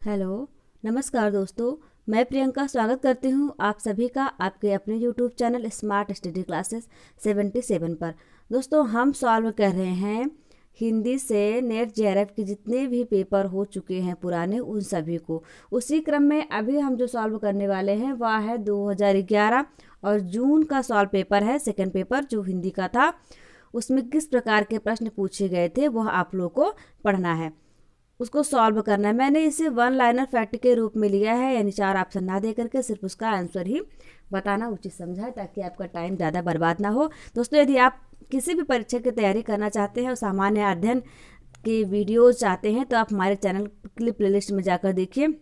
Hello, नमस्कार दोस्तों। मैं प्रियंका स्वागत करती हूँ आप सभी का आपके अपने YouTube channel smart study classes 77 पर। दोस्तों, हम सॉल्व कर रहे हैं हिंदी से नेट जेआरएफ के जितने भी पेपर हो चुके हैं पुराने, उन सभी को। उसी क्रम में अभी हम जो सॉल्व करने वाले हैं वह है 2011 और जून का सॉल्व पेपर है, सेकेंड पेपर जो हिंदी का था। उसमें किस प्रकार के प्रश्न पूछे गए थे वह आप लोग को पढ़ना है, उसको सॉल्व करना है। मैंने इसे वन लाइनर फैक्ट के रूप में लिया है, यानी 4 ऑप्शन ना दे करके सिर्फ उसका आंसर ही बताना उचित समझा है, ताकि आपका टाइम ज़्यादा बर्बाद ना हो। दोस्तों, यदि आप किसी भी परीक्षा की तैयारी करना चाहते हैं और सामान्य अध्ययन के वीडियोज चाहते हैं तो आप हमारे चैनल की प्लेलिस्ट में जाकर देखिए,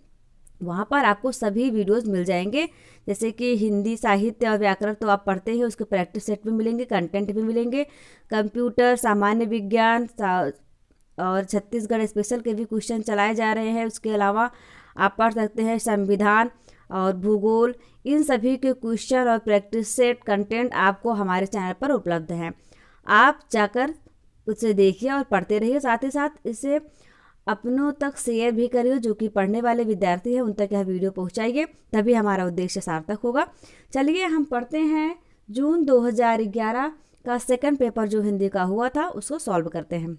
वहाँ पर आपको सभी वीडियोस मिल जाएंगे। जैसे कि हिंदी साहित्य और व्याकरण तो आप पढ़ते हैं, उसके प्रैक्टिस सेट भी मिलेंगे, कंटेंट भी मिलेंगे, कंप्यूटर, सामान्य विज्ञान और छत्तीसगढ़ स्पेशल के भी क्वेश्चन चलाए जा रहे हैं। उसके अलावा आप पढ़ सकते हैं संविधान और भूगोल, इन सभी के क्वेश्चन और प्रैक्टिस सेट कंटेंट आपको हमारे चैनल पर उपलब्ध हैं। आप जाकर उसे देखिए और पढ़ते रहिए, साथ ही साथ इसे अपनों तक शेयर भी करिए, जो कि पढ़ने वाले विद्यार्थी हैं उन तक यह वीडियो पहुंचाइए, तभी हमारा उद्देश्य सार्थक होगा। चलिए हम पढ़ते हैं जून 2011 का सेकंड पेपर जो हिंदी का हुआ था, उसको सॉल्व करते हैं।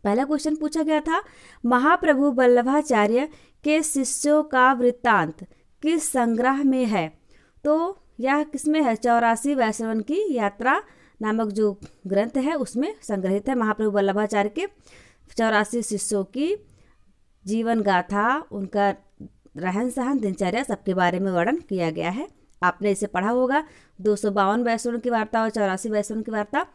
पहला क्वेश्चन पूछा गया था, महाप्रभु वल्लभाचार्य के शिष्यों का वृत्तांत किस संग्रह में है? तो यह किसमें है? 84 वैष्णवन की यात्रा नामक जो ग्रंथ है उसमें संग्रहित है। महाप्रभु वल्लभाचार्य के 84 शिष्यों की जीवन गाथा, उनका रहन सहन, दिनचर्या, सबके बारे में वर्णन किया गया है। आपने इसे पढ़ा होगा, 252 वैष्णव की वार्ता और 84 वैष्णव की वार्ता।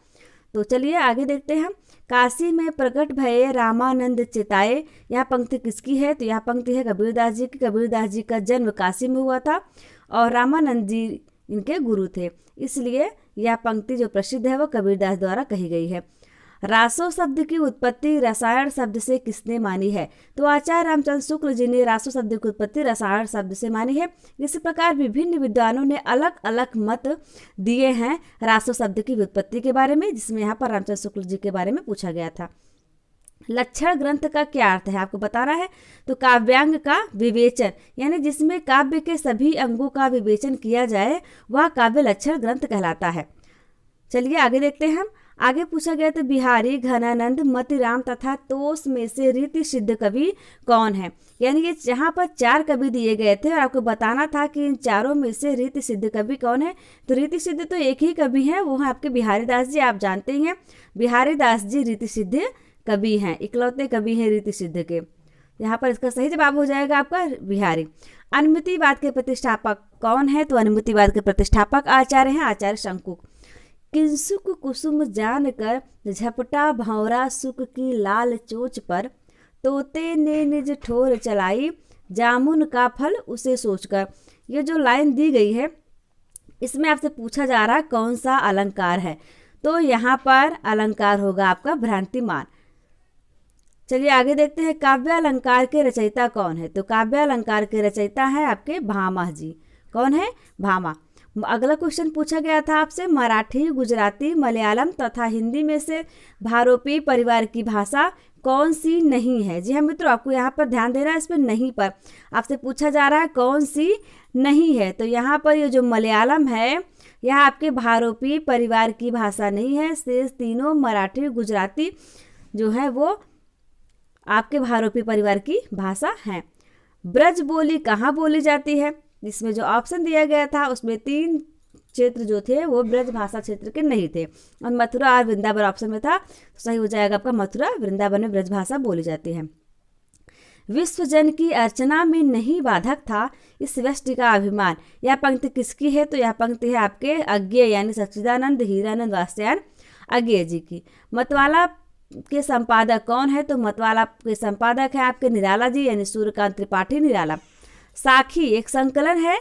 तो चलिए आगे देखते हैं। काशी में प्रकट भये रामानंद चिताए, यह पंक्ति किसकी है? तो यह पंक्ति है कबीरदास जी की। कबीरदास जी का जन्म काशी में हुआ था और रामानंद जी इनके गुरु थे, इसलिए यह पंक्ति जो प्रसिद्ध है वो कबीरदास द्वारा कही गई है। रासो शब्द की उत्पत्ति रसायन शब्द से किसने मानी है? तो आचार्य रामचंद्र शुक्ल जी ने रासो शब्द की उत्पत्ति रसायन शब्द से मानी है। इसी प्रकार विभिन्न विद्वानों ने अलग अलग मत दिए हैं रासो शब्द की उत्पत्ति के बारे में, जिसमें यहाँ पर रामचंद्र शुक्ल जी के बारे में पूछा गया था। लक्षण ग्रंथ का क्या अर्थ है आपको बताना है। तो काव्यांग का विवेचन, यानी जिसमें काव्य के सभी अंगों का विवेचन किया जाए वह काव्य लक्षण ग्रंथ कहलाता है। चलिए आगे देखते हैं हम। आगे पूछा गया तो बिहारी, घनानंद, मतिराम तथा तोष में से रीति सिद्ध कवि कौन है? यानी ये यहाँ पर 4 कवि दिए गए थे और आपको बताना था कि इन चारों में से रीति सिद्ध कवि कौन है। तो रीति सिद्ध तो एक ही कवि है, वो है आपके बिहारी दास जी। आप जानते ही हैं बिहारी दास जी रीति सिद्ध कवि हैं, इकलौते कवि हैं रीति सिद्ध के। यहाँ पर इसका सही जवाब हो जाएगा आपका बिहारी। अनुमितिवाद के प्रतिष्ठापक कौन है? तो अनुमितिवाद के प्रतिष्ठापक आचार्य हैं आचार्य शंकु। किंसुक कुसुम जानकर झपटा भंवरा सुख की लाल चोच पर, तोते ने निज ठोर चलाई जामुन का फल उसे सोचकर। ये जो लाइन दी गई है इसमें आपसे पूछा जा रहा है कौन सा अलंकार है। तो यहाँ पर अलंकार होगा आपका भ्रांतिमान। चलिए आगे देखते हैं। काव्य अलंकार के रचयिता कौन है? तो काव्य अलंकार के रचयिता है आपके भामा जी। कौन है? भामा। अगला क्वेश्चन पूछा गया था आपसे, मराठी, गुजराती, मलयालम तथा हिंदी में से भारोपी परिवार की भाषा कौन सी नहीं है? जी हाँ मित्रों, आपको यहाँ पर ध्यान देना है, इसमें नहीं पर आपसे पूछा जा रहा है कौन सी नहीं है। तो यहाँ पर ये जो मलयालम है यह आपके भारोपी परिवार की भाषा नहीं है। शेष तीनों मराठी, गुजराती जो है वो आपके भारोपी परिवार की भाषा है। ब्रज बोली कहाँ बोली जाती है? जिसमें जो ऑप्शन दिया गया था उसमें 3 क्षेत्र जो थे वो ब्रज भाषा क्षेत्र के नहीं थे, और मथुरा और वृंदावन ऑप्शन में था, तो सही हो जाएगा आपका मथुरा, वृंदावन में ब्रज भाषा बोली जाती है। विश्वजन की अर्चना में नहीं बाधक था इस व्यष्टि का अभिमान, यह पंक्ति किसकी है? तो यह पंक्ति है आपके अज्ञेय यानी सच्चिदानंद हीरानंद वात्स्यायन अज्ञेय जी की। मतवाला के संपादक कौन है? तो मतवाला के संपादक है आपके निराला जी यानी सूर्यकांत त्रिपाठी निराला। साखी एक संकलन है।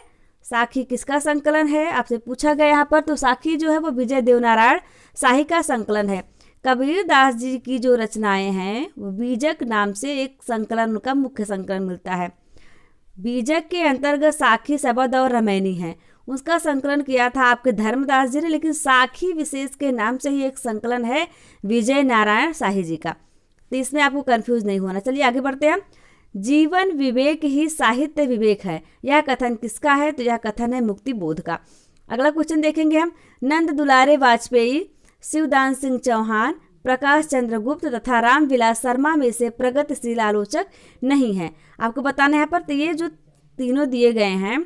साखी किसका संकलन है आपसे पूछा गया यहाँ पर? तो साखी जो है वो विजय देवनारायण शाही का संकलन है। कबीर दास जी की जो रचनाएं हैं वो बीजक नाम से एक संकलन, उनका मुख्य संकलन मिलता है। बीजक के अंतर्गत साखी, शबद और रमैनी है, उसका संकलन किया था आपके धर्मदास जी ने, लेकिन साखी विशेष के नाम से ही एक संकलन है विजय नारायण शाही जी का। तो इसमें आपको कंफ्यूज नहीं होना। चलिए आगे बढ़ते हैं। जीवन विवेक ही साहित्य विवेक है। यह कथन किसका है? तो यह कथन है मुक्ति बोध का। अगला क्वेश्चन देखेंगे हम। नंद दुलारे वाजपेयी, शिवदान सिंह चौहान, प्रकाश चंद्र गुप्त तथा रामविलास शर्मा में से प्रगतिशील आलोचक नहीं है। आपको बताना है यहाँ पर, तो ये जो तीनों दिए गए हैं,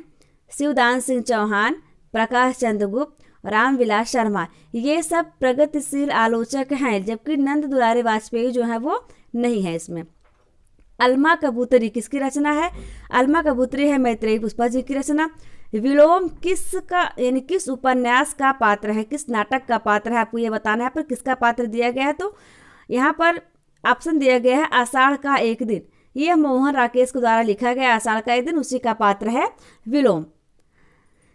शिवदान सिंह चौहान, प्रकाश चंद्र गुप्त, रामविलास शर्मा, ये सब प्रगतिशील आलोचक हैं, जबकि नंद दुलारे वाजपेयी जो है वो नहीं है इसमें। अलमा कबूतरी किसकी रचना है? अलमा कबूतरी है मैत्रेयी पुष्पा जी की रचना। विलोम किसका यानी किस उपन्यास का पात्र है, किस नाटक का पात्र है, आपको ये बताना है। पर किसका पात्र दिया गया है? तो यहाँ पर ऑप्शन दिया गया है आषाढ़ का एक दिन। ये मोहन राकेश के द्वारा लिखा गया आषाढ़ का एक दिन, उसी का पात्र है विलोम।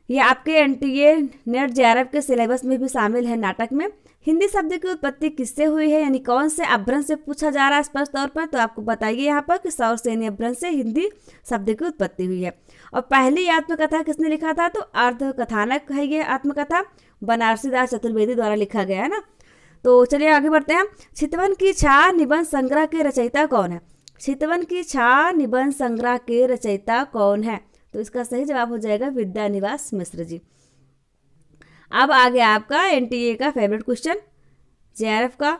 ये आपके एनटीए नेट जेआरएफ के सिलेबस में भी शामिल है नाटक में। हिंदी शब्द की उत्पत्ति किससे हुई है, यानी कौन से अभ्रंश से पूछा जा रहा है स्पष्ट तौर पर, तो आपको बताइए यहाँ पर कि सौरसेनी अभ्रंश से हिंदी शब्द की उत्पत्ति हुई है। और पहली आत्मकथा किसने लिखा था? तो अर्ध कथानक है ये आत्मकथा, बनारसी दास चतुर्वेदी द्वारा लिखा गया है ना। तो चलिए आगे बढ़ते हैं। चितवन की छाया निबंध संग्रह के रचयिता कौन है? चितवन की छाया निबंध संग्रह के रचयिता कौन है? तो इसका सही जवाब हो जाएगा विद्यानिवास मिश्र जी। अब आ गया आपका एनटीए का फेवरेट क्वेश्चन, जेआरएफ का।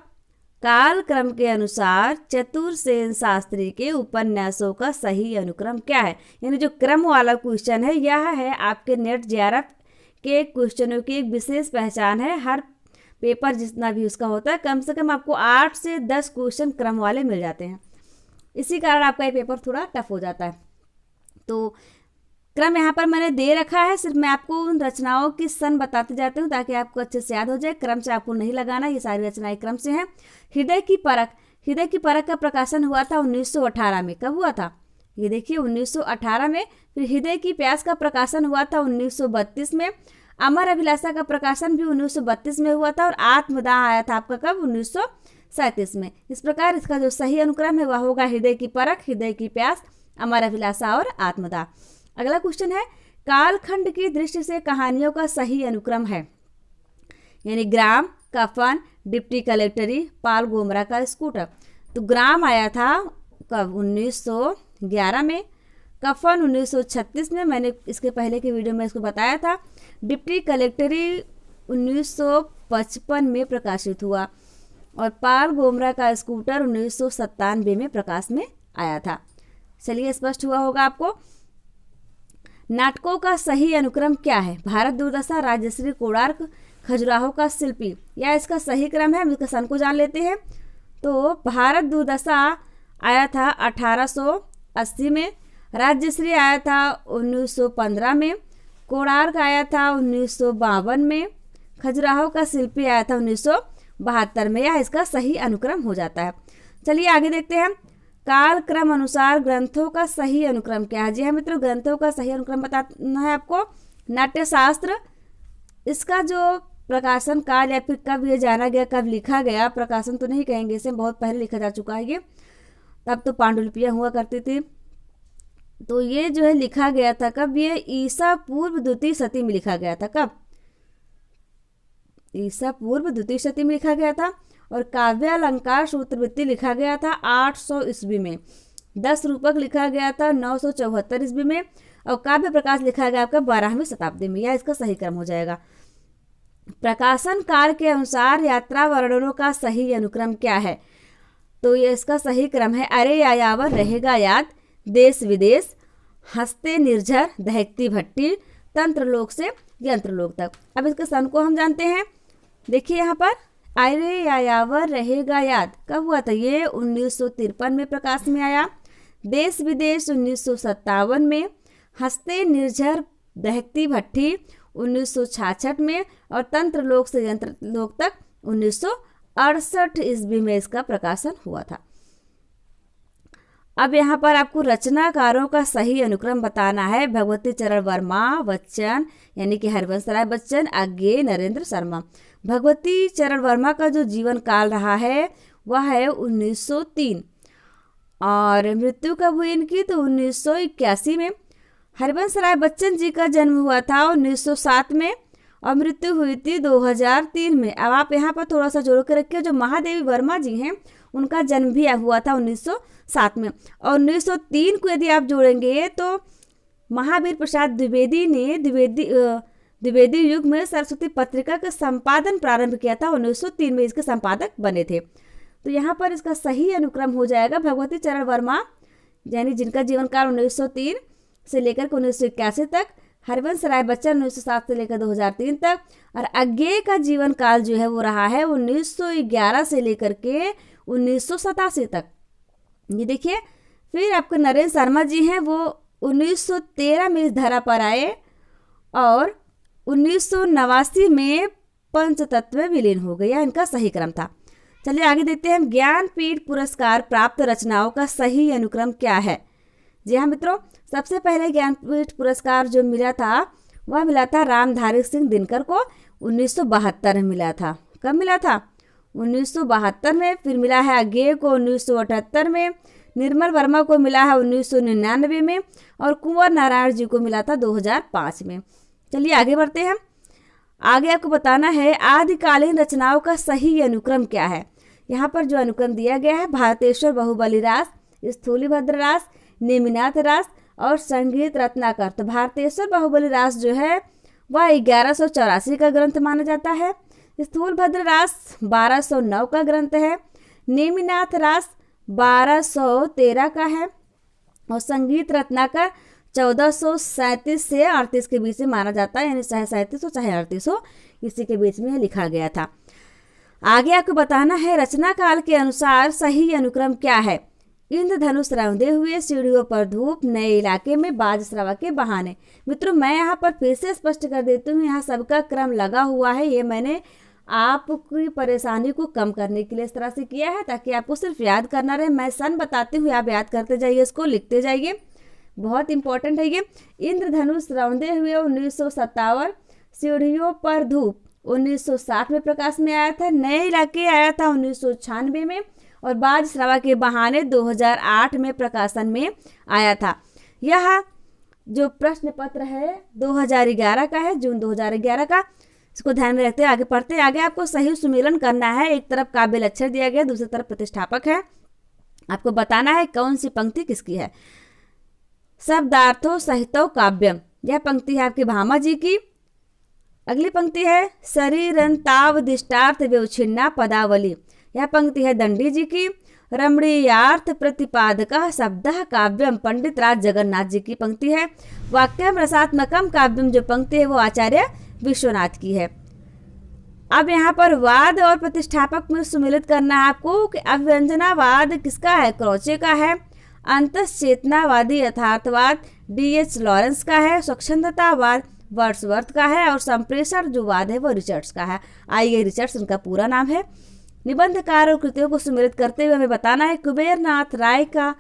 काल क्रम के अनुसार चतुरसेन शास्त्री के उपन्यासों का सही अनुक्रम क्या है? यानी जो क्रम वाला क्वेश्चन है, यह है आपके नेट जेआरएफ के क्वेश्चनों की एक विशेष पहचान है। हर पेपर जितना भी उसका होता है, कम से कम आपको 8 से 10 क्वेश्चन क्रम वाले मिल जाते हैं। इसी कारण आपका ये पेपर थोड़ा टफ हो जाता है। तो क्रम यहाँ पर मैंने दे रखा है, सिर्फ मैं आपको उन रचनाओं की सन बताते जाती हूँ ताकि आपको अच्छे से याद हो जाए। क्रम से आपको नहीं लगाना, ये सारी रचनाएं क्रम से हैं। हृदय की परख, हृदय की परख का प्रकाशन हुआ था 1918 में। कब हुआ था? ये देखिए 1918 में। फिर हृदय की प्यास का प्रकाशन हुआ था 1932 में। अमर अभिलाषा का प्रकाशन भी 1932 में हुआ था। और आत्मदाह आया था आपका कब? 1937 में। इस प्रकार इसका जो सही अनुक्रम है वह होगा हृदय की परख, हृदय की प्यास, अमर अभिलाषा और आत्मदाह। अगला क्वेश्चन है, कालखंड की दृष्टि से कहानियों का सही अनुक्रम है, यानी ग्राम, कफन, डिप्टी कलेक्टरी, पाल गोमरा का स्कूटर। तो ग्राम आया था कब? 1911 में। कफन 1936 में, मैंने इसके पहले के वीडियो में इसको बताया था। डिप्टी कलेक्टरी 1955 में प्रकाशित हुआ। और पाल गोमरा का स्कूटर 1997 में प्रकाश में आया था। चलिए स्पष्ट हुआ होगा आपको। नाटकों का सही अनुक्रम क्या है? भारत दुर्दशा, राजश्री, कोणार्क, खजुराहो का शिल्पी, या इसका सही क्रम है? हम इसका सन को जान लेते हैं। तो भारत दुर्दशा आया था 1880 में, राजश्री आया था 1915 में, कोणार्क आया था 1952 में, खजुराहो का शिल्पी आया था 1972 में। यह इसका सही अनुक्रम हो जाता है। चलिए आगे देखते हैं। काल क्रम अनुसार ग्रंथों का सही अनुक्रम क्या है? जी हाँ मित्रों, ग्रंथों का सही अनुक्रम बताना है आपको। नाट्यशास्त्र, इसका जो प्रकाशन काल या फिर कब ये जाना गया, कब लिखा गया, प्रकाशन तो नहीं कहेंगे, इसे बहुत पहले लिखा जा चुका है ये। तब तो पांडुलिपियाँ हुआ करती थी। तो ये जो है लिखा गया था कब? ये ईसा पूर्व द्वितीय शती में लिखा गया था। कब? ईसा पूर्व द्वितीय शती में लिखा गया था। और काव्य अलंकार सूत्रवृत्ति लिखा गया था 800 ईस्वी में। 10 रूपक लिखा गया था 974 ईस्वी में। और काव्य प्रकाश लिखा गया आपका 12वीं शताब्दी में। यह इसका सही क्रम हो जाएगा। प्रकाशन काल के अनुसार यात्रा वर्णनों का सही अनुक्रम क्या है? तो ये इसका सही क्रम है, अरे यायावर रहेगा याद, देश विदेश, हंसते निर्झर, दहकती भट्टी, तंत्रलोक से यंत्रलोक तक। अब इसके सन को हम जानते हैं। देखिए यहाँ पर, अरे यायावर रहेगा याद कब हुआ था? ये 1953 में प्रकाश में आया। देश विदेश 1957 में, हंसते निर्झर दहकती भट्टी 1966 में, और तंत्रलोक से यंत्रलोक तक 1968 ईस्वी में इसका प्रकाशन हुआ था। अब यहाँ पर आपको रचनाकारों का सही अनुक्रम बताना है। भगवती चरण वर्मा बच्चन, यानी कि हरिवंश राय बच्चन, आज्ञे नरेंद्र शर्मा। भगवती चरण वर्मा का जो जीवन काल रहा है वह है 1903, और मृत्यु कब हुई इनकी? तो 1981 में। हरिवंश राय बच्चन जी का जन्म हुआ था 1907 में, और मृत्यु हुई थी 2003 में। अब आप यहाँ पर थोड़ा सा जोड़ के रखिए, जो महादेवी वर्मा जी हैं उनका जन्म भी हुआ था 1907 में। और 1903 को यदि आप जोड़ेंगे तो महावीर प्रसाद द्विवेदी ने द्विवेदी युग में सरस्वती पत्रिका का संपादन प्रारंभ किया था। 1903 में इसके संपादक बने थे। तो यहाँ पर इसका सही अनुक्रम हो जाएगा भगवती चरण वर्मा, यानी जिनका जीवन काल 1903 से लेकर 1981 तक, हरिवंश राय बच्चन 1907 से लेकर 2003 तक, और अज्ञेय का जीवन काल जो है वो रहा है 1911 से लेकर के 1987 तक। ये देखिए, फिर आपके नरेंद्र शर्मा जी हैं, वो 1913 में इस धरा पर आए और 1989 में पंचतत्व में विलीन हो गया। इनका सही क्रम था। चलिए आगे देखते हैं, ज्ञानपीठ पुरस्कार प्राप्त रचनाओं का सही अनुक्रम क्या है। जी हाँ मित्रों, सबसे पहले ज्ञानपीठ पुरस्कार जो मिला था वह मिला था रामधारी सिंह दिनकर को 1972 में मिला था। कब मिला था? 1972 में। फिर मिला है अज्ञेय को 1978 में, निर्मल वर्मा को मिला है 1999 में, और कुंवर नारायण जी को मिला था 2005 में। चलिए आगे बढ़ते हैं। आगे आपको बताना है आदिकालीन रचनाओं का सही अनुक्रम क्या है। यहाँ पर जो अनुक्रम दिया गया है, भारतेश्वर बाहुबली रास, स्थूलीभद्र रास, नेमिनाथ रास और संगीत रत्नाकर। तो भारतेश्वर बाहुबली रास जो है वह 1184 का ग्रंथ माना जाता है। स्थूलभद्र रास 1209 का ग्रंथ है। नेमिनाथ रास 1213 का है और संगीत रत्नाकर 1437 से 38 के बीच में माना जाता है, यानी चाहे 37 हो चाहे 38 हो, इसी के बीच में लिखा गया था। आगे आपको बताना है रचना काल के अनुसार सही अनुक्रम क्या है। इंद्रधनुष रौंदे हुए, सीढ़ियों पर धूप, नए इलाके में बाज श्रवा के बहाने। मित्रों मैं यहाँ पर फिर से स्पष्ट कर देती हूँ, यहाँ सबका क्रम लगा हुआ है। ये मैंने आपकी परेशानी को कम करने के लिए इस तरह से किया है, ताकि आपको सिर्फ याद करना रहे। मैं सन बताती हूँ, आप याद करते जाइए, इसको लिखते जाइए, बहुत इंपॉर्टेंट है ये। इंद्रधनुष रौंदे हुए 1957, सीढ़ियों पर धूप 1960 में प्रकाश में आया था, नए इलाके आया था 1996 में, और बाज श्रवा के बहाने 2008 में प्रकाशन में आया था। यह जो प्रश्न पत्र है 2011 का है, जून 2011 का, इसको ध्यान में रखते हैं आगे पढ़ते हैं। आगे आपको सही सुमेलन करना है। एक तरफ काव्य लक्षण दिया गया, दूसरी तरफ प्रतिष्ठापक है। आपको बताना है कौन सी पंक्ति किसकी है। शब्दार्थो सहितो काव्यम, यह पंक्ति है आपकी भामा जी की। अगली पंक्ति है शरीरंतावदिष्टार्थ व्यवच्छिन्ना पदावली, यह पंक्ति है दंडी जी की। रमणीयार्थ प्रतिपादकः शब्दः काव्यम, पंडित राज जगन्नाथ जी की पंक्ति है। वाक्यम रसात्मकम काव्यम, जो पंक्ति है वो आचार्य विश्वनाथ की है। अब यहाँ पर वाद और प्रतिष्ठापक में सुमिलित करना है आपको कि अव्यंजनावाद किसका है, क्रोचे का है। अंतश्चेतनावादी यथार्थवाद D.H. लॉरेंस का है। स्वच्छंदतावाद वर्ड्सवर्थ का है। और संप्रेषण जो वाद है वो रिचर्ड्स का है। आइए रिचर्ड्स उनका पूरा नाम है। निबंधकार और कृतियों को सुमिलित करते हुए हमें बताना है कुबेरनाथ राय का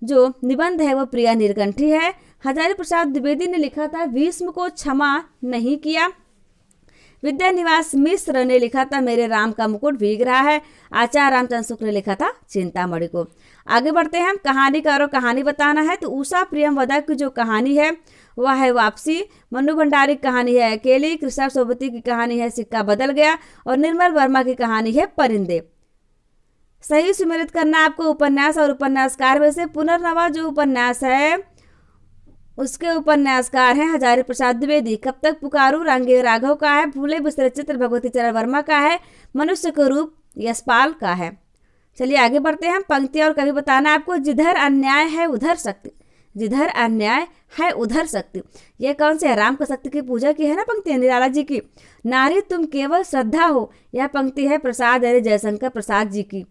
जो निबंध है वो प्रिया नीलकंठी है। हजारी प्रसाद द्विवेदी ने लिखा था भीष्म को क्षमा नहीं किया। विद्यानिवास मिश्र ने लिखा था मेरे राम का मुकुट भीग रहा है। आचार्य रामचंद्र शुक्ल ने लिखा था चिंतामणि को। आगे बढ़ते हैं, कहानीकारों कहानी बताना है। तो उषा प्रियमवदा की जो कहानी है वह है वापसी। मनु भंडारी की कहानी है अकेली। कृष्णा सोबती की कहानी है सिक्का बदल गया। और निर्मल वर्मा की कहानी है परिंदे। सही सुमेलित करना आपको उपन्यास और उपन्यासकार में से। पुनर्नवा जो उपन्यास है उसके उपन्यासकार हैं हजारी प्रसाद द्विवेदी। कब तक पुकारू रांगे राघव का है। फूले बिस्तरे चित्र भगवती चरण वर्मा का है। मनुष्य का रूप यशपाल का है। चलिए आगे बढ़ते हैं। पंक्तियां और कवि बताना आपको। जिधर अन्याय है उधर शक्ति, जिधर अन्याय है उधर शक्ति, यह कौन से है, राम का शक्ति की पूजा की है ना पंक्ति निराला जी की। नारी तुम केवल श्रद्धा हो, यह पंक्ति है प्रसाद अरे जयशंकर प्रसाद जी की।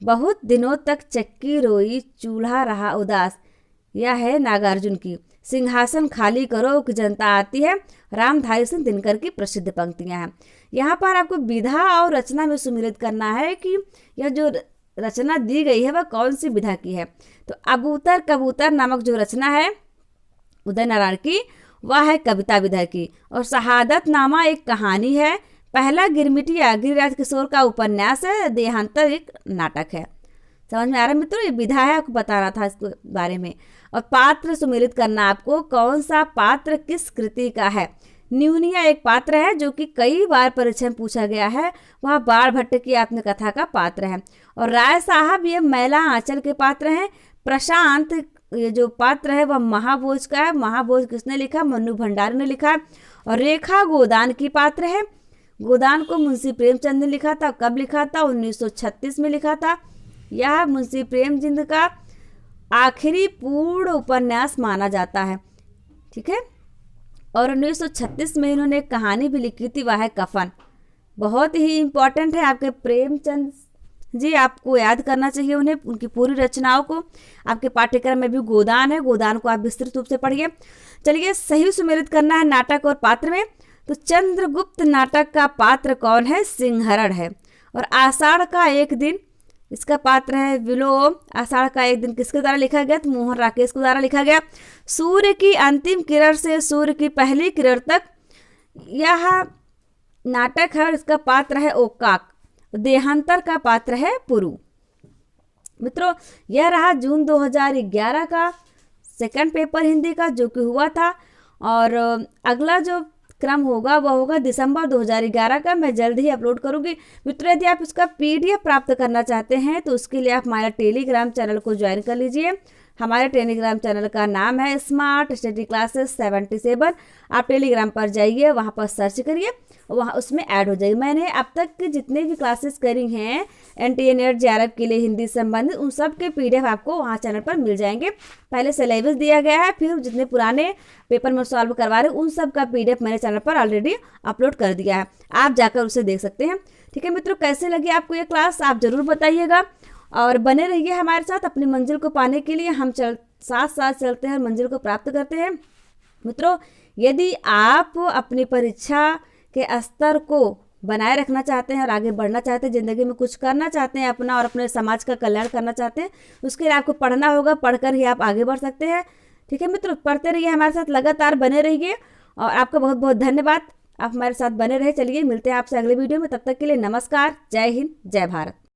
बहुत दिनों तक चक्की रोई चूल्हा रहा उदास, यह है नागार्जुन की। सिंहासन खाली करो कि जनता आती है, रामधारी सिंह दिनकर की प्रसिद्ध पंक्तियां हैं। यहाँ पर आपको विधा और रचना में सुमिलित करना है कि यह जो रचना दी गई है वह कौन सी विधा की है। तो अबूतर कबूतर नामक जो रचना है उदय नारायण की वह है कविता विधा की। और शहादत नामा एक कहानी है। पहला गिरमिटिया गिरिराज किशोर का उपन्यास है। देहांतर एक नाटक है। समझ में आ रहा है मित्रों, ये विधा है, आपको बताना था इसके बारे में। और पात्र सुमिलित करना आपको, कौन सा पात्र किस कृति का है। न्यूनिया एक पात्र है जो कि कई बार परीक्षा में पूछा गया है। वह बाण भट्ट की आत्मकथा का पात्र है। और राय साहब ये मैला आंचल के पात्र हैं। प्रशांत ये जो पात्र है वह महाभोज का है। महाभोज किसने लिखा? मन्नू भंडारी ने लिखा है। और रेखा गोदान की पात्र है। गोदान को मुंशी प्रेमचंद ने लिखा था। कब लिखा था? 1936 में लिखा था। यह मुंशी प्रेमचंद का आखिरी पूर्ण उपन्यास माना जाता है। ठीक है। और 1936 में इन्होंने एक कहानी भी लिखी थी, वह है कफन। बहुत ही इम्पोर्टेंट है आपके प्रेमचंद जी, आपको याद करना चाहिए उन्हें, उनकी पूरी रचनाओं को। आपके पाठ्यक्रम में भी गोदान है, गोदान को आप विस्तृत रूप से पढ़िए। चलिए, सही सुमेलित करना है नाटक और पात्र में। तो चंद्रगुप्त नाटक का पात्र कौन है? सिंहरण है। और आषाढ़ का एक दिन इसका पात्र है विलोम। आषाढ़ का एक दिन किसके द्वारा लिखा गया? तो मोहन राकेश के द्वारा लिखा गया। सूर्य की अंतिम किरण से सूर्य की पहली किरण तक यह नाटक है और इसका पात्र है ओकाक। देहांतर का पात्र है पुरु। मित्रों, यह रहा जून 2011 का सेकंड पेपर हिंदी का जो कि हुआ था। और अगला जो क्रम होगा वह होगा दिसंबर 2011 का। मैं जल्द ही अपलोड करूंगी। मित्रों, यदि आप इसका PDF प्राप्त करना चाहते हैं तो उसके लिए आप हमारा टेलीग्राम चैनल को ज्वाइन कर लीजिए। हमारे टेलीग्राम चैनल का नाम है स्मार्ट स्टडी क्लासेस 77। आप टेलीग्राम पर जाइए, वहाँ पर सर्च करिए, वहाँ उसमें ऐड हो जाएगी। मैंने अब तक के जितने भी क्लासेस करी हैं NTA NET JRF के लिए हिंदी संबंधित, उन सब के PDF आपको वहाँ चैनल पर मिल जाएंगे। पहले सिलेबस दिया गया है, फिर जितने पुराने पेपर में सॉल्व करवा रहे उन सब का PDF मैंने चैनल पर ऑलरेडी अपलोड कर दिया है, आप जाकर उसे देख सकते हैं। ठीक है मित्रों, कैसे लगी आपको ये क्लास आप ज़रूर बताइएगा और बने रहिए हमारे साथ। अपनी मंजिल को पाने के लिए हम साथ साथ चलते हैं, मंजिल को प्राप्त करते हैं। मित्रों, यदि आप अपनी परीक्षा के स्तर को बनाए रखना चाहते हैं और आगे बढ़ना चाहते हैं, ज़िंदगी में कुछ करना चाहते हैं अपना और अपने समाज का कल्याण करना चाहते हैं, उसके लिए आपको पढ़ना होगा। पढ़कर ही आप आगे बढ़ सकते हैं। ठीक है मित्रों, पढ़ते रहिए हमारे साथ, लगातार बने रहिए और आपका बहुत बहुत धन्यवाद, आप हमारे साथ बने रहे। चलिए, मिलते हैं आपसे अगले वीडियो में। तब तक के लिए नमस्कार, जय हिंद, जय भारत।